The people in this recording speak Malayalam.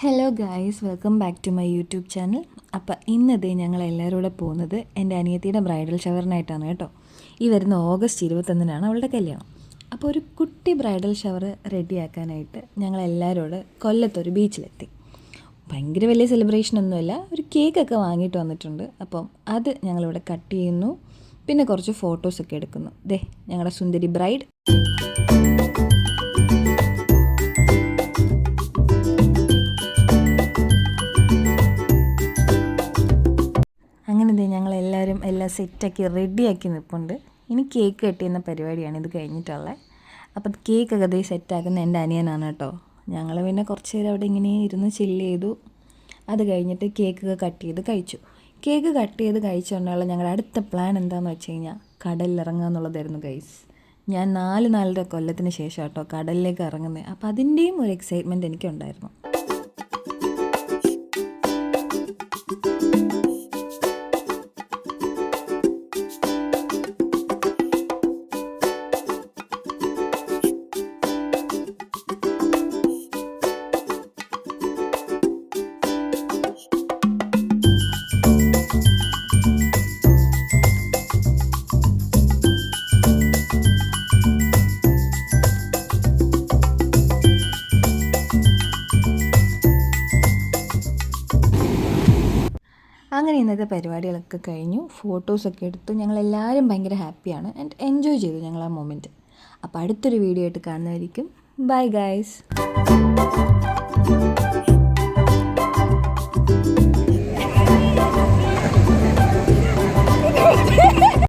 Hello guys, welcome back to my YouTube channel. അപ്പോൾ ഇന്നതേ ഞങ്ങൾ എല്ലാവരും കൂടെ പോകുന്നത് എൻ്റെ അനിയത്തിയുടെ ബ്രൈഡൽ ഷവറിനായിട്ടാണ് കേട്ടോ. ഈ വരുന്ന ഓഗസ്റ്റ് 21-നാണ് അവളുടെ കല്യാണം. അപ്പോൾ ഒരു കുട്ടി ബ്രൈഡൽ ഷവർ റെഡിയാക്കാനായിട്ട് ഞങ്ങളെല്ലാവരോട് കൊല്ലത്തൊരു ബീച്ചിലെത്തി. ഭയങ്കര വലിയ സെലിബ്രേഷനൊന്നുമില്ല, ഒരു കേക്കൊക്കെ വാങ്ങിയിട്ട് വന്നിട്ടുണ്ട്. അപ്പം അത് ഞങ്ങളിവിടെ കട്ട് ചെയ്യുന്നു, പിന്നെ കുറച്ച് ഫോട്ടോസൊക്കെ എടുക്കുന്നു. ദേ ഞങ്ങളുടെ സുന്ദരി ബ്രൈഡ്. അങ്ങനെ ഞങ്ങളെല്ലാവരും എല്ലാം സെറ്റാക്കി റെഡിയാക്കി നിൽപ്പുണ്ട്. ഇനി കേക്ക് കട്ട് ചെയ്യുന്ന പരിപാടിയാണ് ഇത് കഴിഞ്ഞിട്ടുള്ളത്. അപ്പം കേക്കൊക്കെ അതേ സെറ്റാക്കുന്ന എൻ്റെ അനിയനാണ് കേട്ടോ. ഞങ്ങൾ പിന്നെ കുറച്ച് നേരം അവിടെ ഇങ്ങനെ ഇരുന്ന് ചില്ല് ചെയ്തു. അത് കഴിഞ്ഞിട്ട് കേക്കൊക്കെ കട്ട് ചെയ്ത് കഴിച്ചു. കേക്ക് കട്ട് ചെയ്ത് കഴിച്ചുകൊണ്ടുള്ള ഞങ്ങളുടെ അടുത്ത പ്ലാൻ എന്താണെന്ന് വെച്ച് കഴിഞ്ഞാൽ കടലിലിറങ്ങുക എന്നുള്ളതായിരുന്നു ഗൈസ്. ഞാൻ 4 കൊല്ലത്തിന് ശേഷം കേട്ടോ കടലിലേക്ക് ഇറങ്ങുന്നത്. അപ്പോൾ അതിൻ്റെയും ഒരു എക്സൈറ്റ്മെൻറ്റ് എനിക്കുണ്ടായിരുന്നു. അങ്ങനെ ഇന്നത്തെ പരിപാടികളൊക്കെ കഴിഞ്ഞു, ഫോട്ടോസൊക്കെ എടുത്തു. ഞങ്ങളെല്ലാവരും ഭയങ്കര ഹാപ്പിയാണ് ആൻഡ് എൻജോയ് ചെയ്തു ഞങ്ങൾ ആ മൊമെൻറ്റ്. അപ്പോൾ അടുത്തൊരു വീഡിയോ ആയിട്ട് കാണുന്നതായിരിക്കും. Bye guys.